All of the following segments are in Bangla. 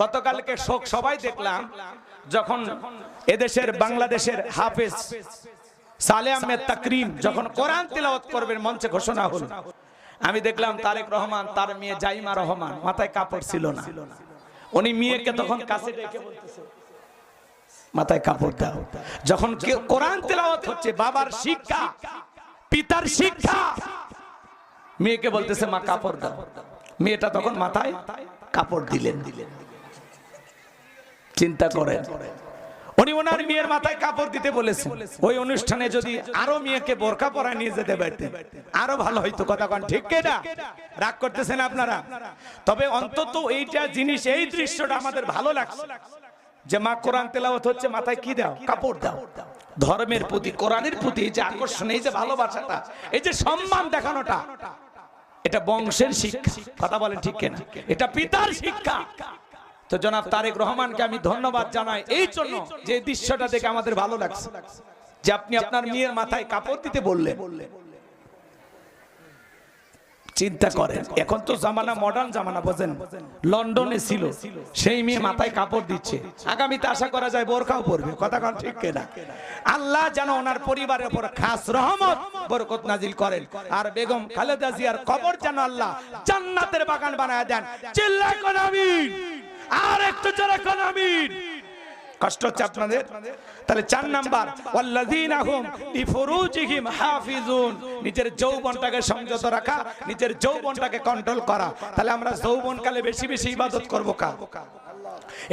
গতকালকে শোক সবাই দেখলাম, যখন এদেশের বাংলাদেশের হাফেজ সালেহ আহমেদ তাকরিম যখন কোরআন তিলাওয়াত করবেন মঞ্চে ঘোষণা হলো, আমি দেখলাম তারেক রহমান তার মেয়ে জাইমা রহমান মাথায় কাপড় ছিল না, উনি মেয়েকে তখন কাছে ডেকে বলতেছে মাথায় কাপড় দাও। যখন কোরআন তিলাওয়াত হচ্ছে, বাবার শিক্ষা, পিতার শিক্ষা, মেয়েকে বলতেছে মা কাপড় দাও, মেয়েটা তখন মাথায় কাপড় দিলেন। চিন্তা করেন, উনি ওনার মেয়ের মাথায় কাপড় দিতে বলেছেন। ওই অনুষ্ঠানে যদি আরো মেয়েকে বোরকা পরায় নিয়ে যেতে পারতেন আরো ভালো হইতো। কথা কোন ঠিক কিনা? রাগ করতেছেন আপনারা? তবে অন্তত এইটা জিনিস, এই দৃশ্যটা আমাদের ভালো লাগছে যে মা কোরআন তেলাওয়াত হচ্ছে, মাথায় কি দাও? কাপড় দাও। ধর্মের প্রতি, কোরআনের প্রতি এই যে আকর্ষণ, এই যে ভালোবাসাটা, এই যে সম্মান দেখানোটা, এটা বংশের শিক্ষা। কথা বলেন ঠিক কিনা? এটা পিতার শিক্ষা। তো জনাব তারেক রহমানকে আমি ধন্যবাদ জানাই এই জন্য যে দৃশ্যটা দেখে আমাদের ভালো লাগছে যে আপনি আপনার মেয়ের মাথায় কাপড় দিতে বললেন। চিন্তা করেন, এখন তো জামানা মডার্ন জামানা, বোঝেন? লন্ডনে ছিল, সেই মেয়ে মাথায় কাপড় দিচ্ছে, আগামীতে আশা করা যায় বোরকাও পরবে। কথা কোন ঠিক কিনা? আল্লাহ যেন ওনার পরিবারের উপর খাস রহমত বরকত নাজিল করেন, আর বেগম খালেদা জিয়ার কবর যেন আল্লাহ জান্নাতের বাগান বানায় দেন। চিল্লায় কোন আমিন, আর একটু জোরে কোন আমিন। কষ্ট হচ্ছে আপনাদের? তাহলে 4 নাম্বার, ওয়াল্লাযীনা হুম লিফুরুজিহিম হাফিজুন, নিজের যৌবনটাকে সংযত রাখা, নিজের যৌবনটাকে কন্ট্রোল করা। তাহলে আমরা যৌবনকালে বেশি বেশি ইবাদত করব কার?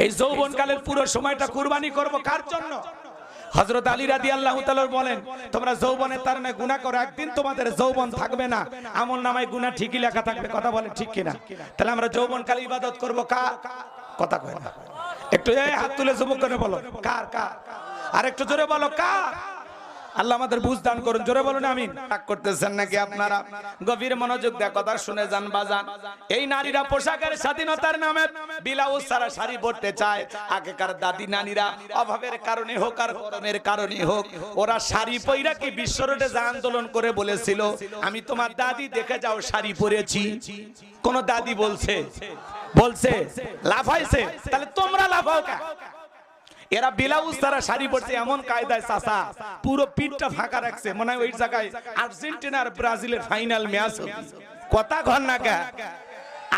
এই যৌবনকালের পুরো সময়টা কুরবানি করব কার জন্য? হযরত আলী রাদিয়াল্লাহু তাআলা বলেন, তোমরা যৌবনের তারণে গুনাহ করো, একদিন তোমাদের যৌবন থাকবে না, আমলনামায় গুনাহ ঠিকই লেখা থাকবে। কথা বলে ঠিক কিনা? তাহলে আমরা যৌবনকালে ইবাদত করব কার? কথা কয় না, একটু হাত তুলে যুবক করে বলো কার? কার? আর একটু জোরে বলো কার? আল্লাহ আমাদের বুঝ দান করুন, জোরে বলুন আমিন। রাগ করতেছেন নাকি আপনারা? গভীর মনোযোগ দিয়ে কথা শুনে যান বাজান। এই নারীরা পোশাকের স্বাধীনতার নামে ব্লাউজ ছাড়া শাড়ি পরতে চায়। আগেকার দাদি নারীরা অভাবের কারণে হোক আর গরমের কারণে হোক, ওরা শাড়ি পইরা কি বিশ্ব রোডে যা আন্দোলন করে বলেছিল, আমি তোমার দাদি দেখে যাও শাড়ি পরেছি? কোন দাদি বলছে? লাফাইছে? তাহলে তোমরা লাফাও কা? এরা ব্লাউজ ছাড়া শাড়ি পরছে এমন কায়দায়, চাচা পুরো পিঠটা ফাঁকা রাখছে, মনে হয় ওই জায়গায় আর্জেন্টিনা আর ব্রাজিলের ফাইনাল ম্যাচ হবে। কথা ঘর না কা?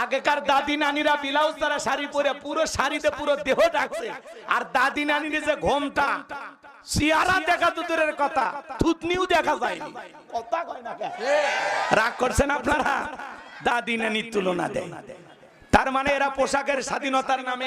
আগেকার দাদি নানিরা ব্লাউজ ছাড়া শাড়ি পরে পুরো শাড়িতে পুরো দেহ ঢাকছে, আর দাদি নানির যে ঘোমটা, চেহারা দেখা তো দূরের কথা, থুতনিও দেখা যায়নি। কথা কয় না কা? রাগ করছেন আপনারা? দাদি নানির তুলনা দেয়। তার মানে এরা পোশাকের স্বাধীনতার নামে